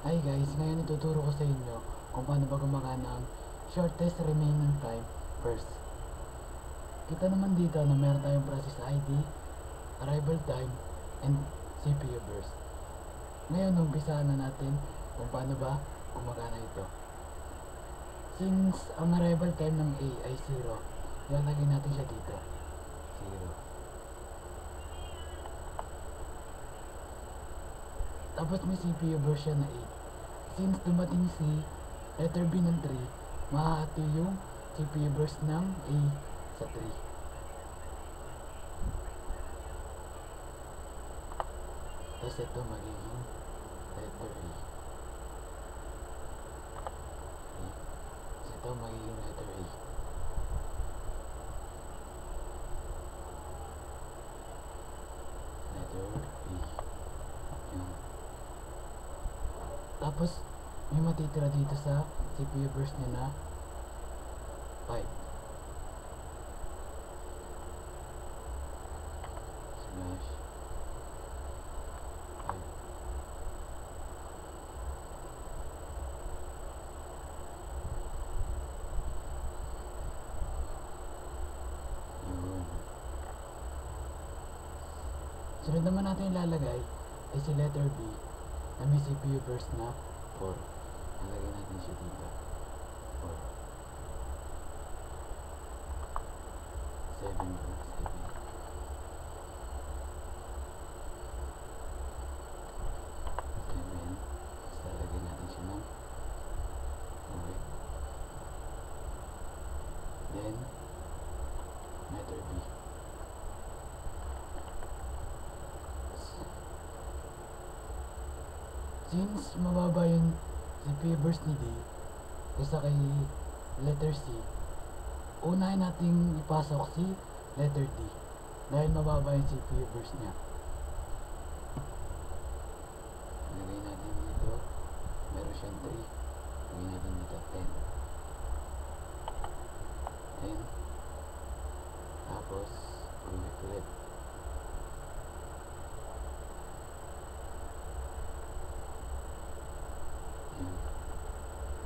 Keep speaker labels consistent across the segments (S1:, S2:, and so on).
S1: Hi guys, ngayon ituturo ko sa inyo kung paano ba gumagana ang shortest remaining time first. Kita naman dito na meron tayong process ID, arrival time, and CPU burst. Ngayon, umpisahan na natin kung paano ba gumagana ito. Since ang arrival time ng A ay 0, ilalagay natin siya dito. 0. Tapos may CPU burst siya na 8. Since dumating si letter B ng 3, mahahati yung CPU burst ng A sa 3. Tapos ito magiging letter A. Tapos ito magiging letter A. Letter A. Yan. Tapos may matitira dito sa CPU burst niya na 5. Slash 5. Yun. Sunod naman natin ilalagay ay si letter B na may CPU burst na 4. Nalagay natin siya dito. 4. 7. 7. Tapos lalagay natin siya ng 4. Then, letter B. Since mababa yung CPU burst ni D kaysa kay letter C, unahin nating ipasok si letter D dahil mababa yung CPU burst niya. Lagay natin dito, meron siyang 3. Lagay natin dito 10. 10. Tapos ulit.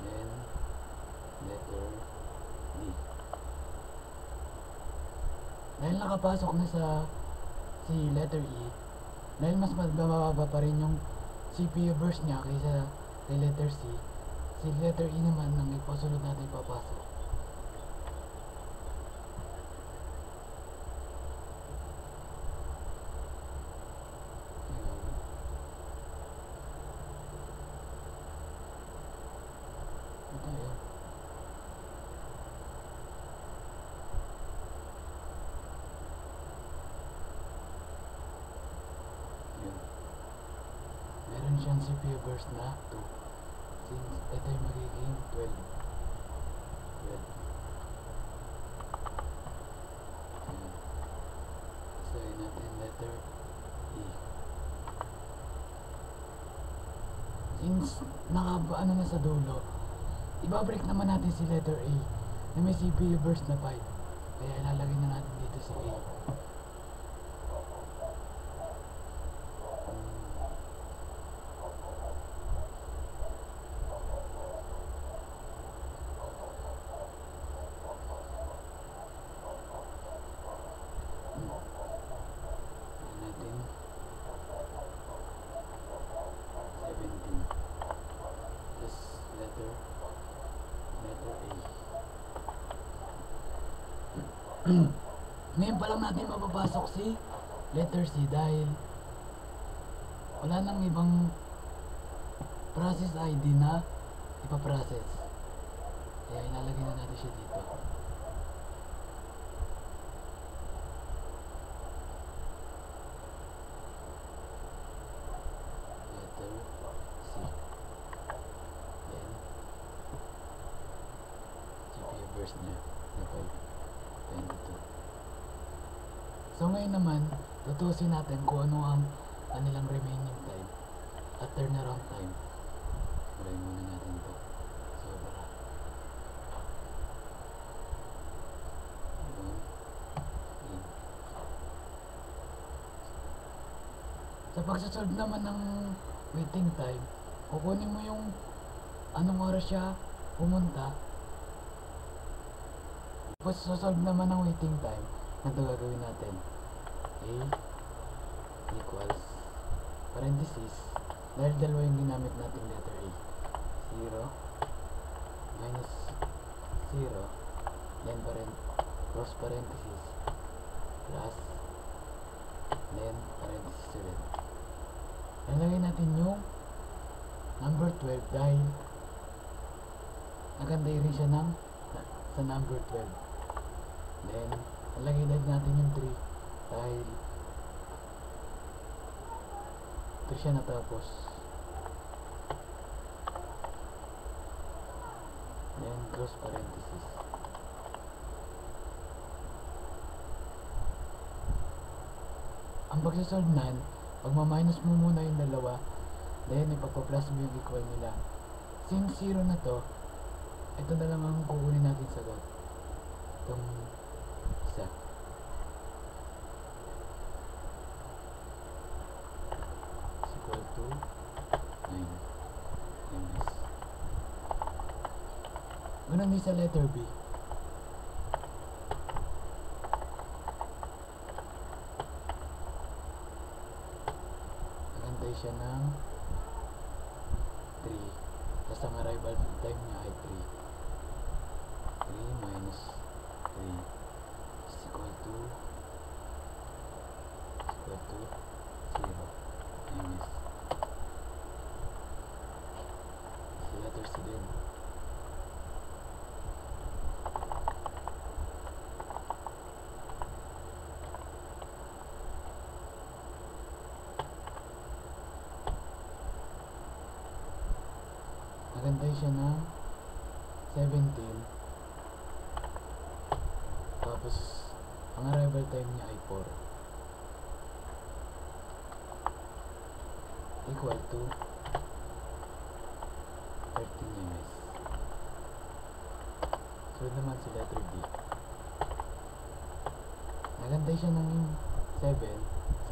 S1: Then, letter D. Dahil nakapasok na sa si letter E, dahil mas mababa pa rin yung CPU burst niya kaysa kay letter C, si letter E naman ang ipasunod natin papasok. Ito yun. Yun. Meron siyang CPU burst na 2. Since ito yung magiging 12. 12. Yun. Isagay natin letter E. Since ano na sa dulo, ibabreak naman natin si letter A na may CPU burst na 5. Kaya ilalagay na natin dito si A. Natin 17. This letter A. Ngayon pa lang natin mapapasok si letter C dahil wala nang ibang process ID na ipaprocess. Kaya ilalagay na natin siya dito. Letter C. Then GPU burst niya na 5.22. So ngayon naman, tutusin natin kung ano ang kanilang remaining time at turnaround time. Try muna natin ito. Sobra. Sa pagsasolve naman ng waiting time, kukunin mo yung anong oras siya pumunta. Tapos sosolve naman ang waiting time. Ganito gagawin natin. A equals parenthesis. Dahil dalawa yung ginamit natin letter A. 0 minus 0 then cross parenthesis plus then parenthesis ulit. Nalagay natin yung number 12 dahil nagantay rin siya sa number 12. Then nalagay din natin yung 3 dahil 3 siya natapos. Then close parenthesis. Ang pagsasolve nan, pagma-minus mo muna yung dalawa, then ipagpa-plus mo yung equal nila. Since 0 na to, ito na lang ang kukunin natin sagot. Itong isa. Is equal to 9 ms. Ganun din sa letter B. Nagantay siya ng 3. Tapos ang arrival time niya ay 3. 3 minus 3 is equal to 0 ms. Sa letter C din. Nagantay siya ng 17. Tapos ang arrival time niya ay 4 equal to 13 ms. So naman si letter D. Nagantay siya ng 7.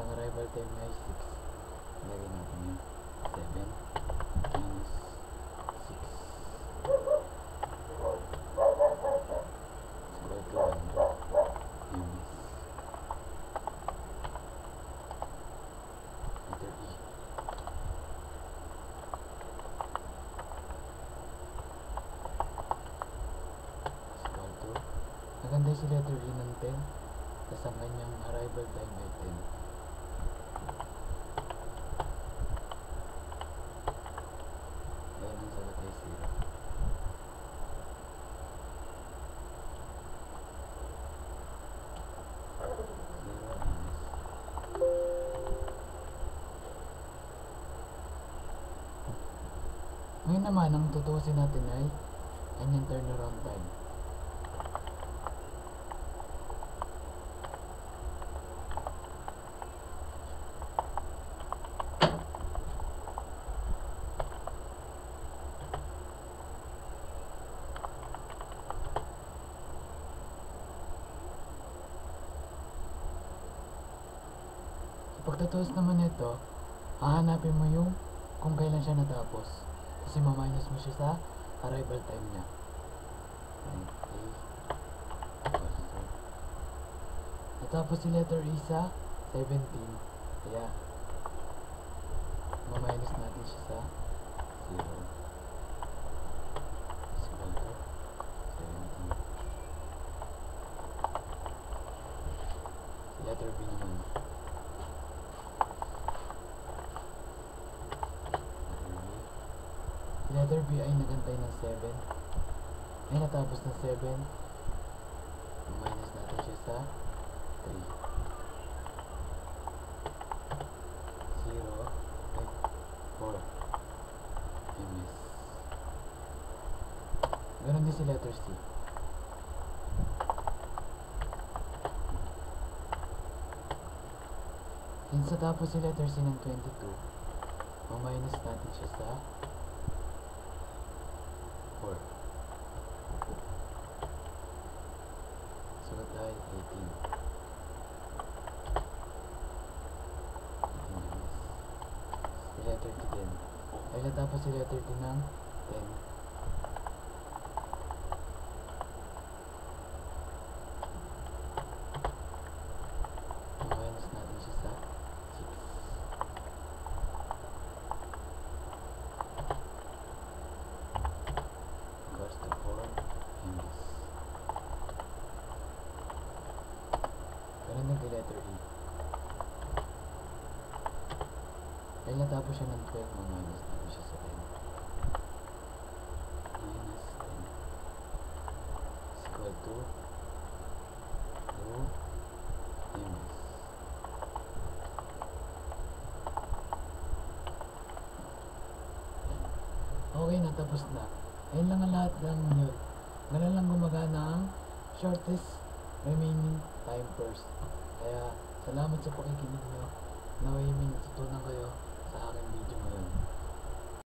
S1: Ang arrival time niya ay 6. Lagyan natin yung 7 minus 6 equal to 100 ms. Letter E. Equal to, nagantay si letter E ng 10. Tapos ang kanyang arrival time ay 10. Ayan ang sagot ay 0. Ngayon naman, ang tutuusin natin ay kanyang turnaround time. Pagtatuos naman nito, hahanapin mo yung kung kailan siya natapos. Kasi ma-minus mo siya sa arrival time niya. Natapos si letter E sa 17. Kaya ma-minus natin siya sa 0. Is equal to 17. Si letter B naman. Letter B ay nagantay ng 7. Ay natapos ng 7. Minus natin siya sa 3. 0. Ay 4 ms. Ganon din si letter C. Since natapos si letter C ng 22, minus natin siya sa 4. Sugat ay 18. Si letter D din. Ay Kaya tapos si letter D ng 10. Minus natin siya sa 6. Equals to 4 MBs. Ganun din kay letter E. Kaya natapos siya ng 12, minus natin siya sa 10. Minus 10 is equal to 2 MBs. Okay, natapos na. Ayun lang ang lahat ng yun. Ganun lang gumagana ang shortest remaining time first. Kaya, salamat sa pakikinig nyo. Naway may natutunan kayo sa aking video ngayon.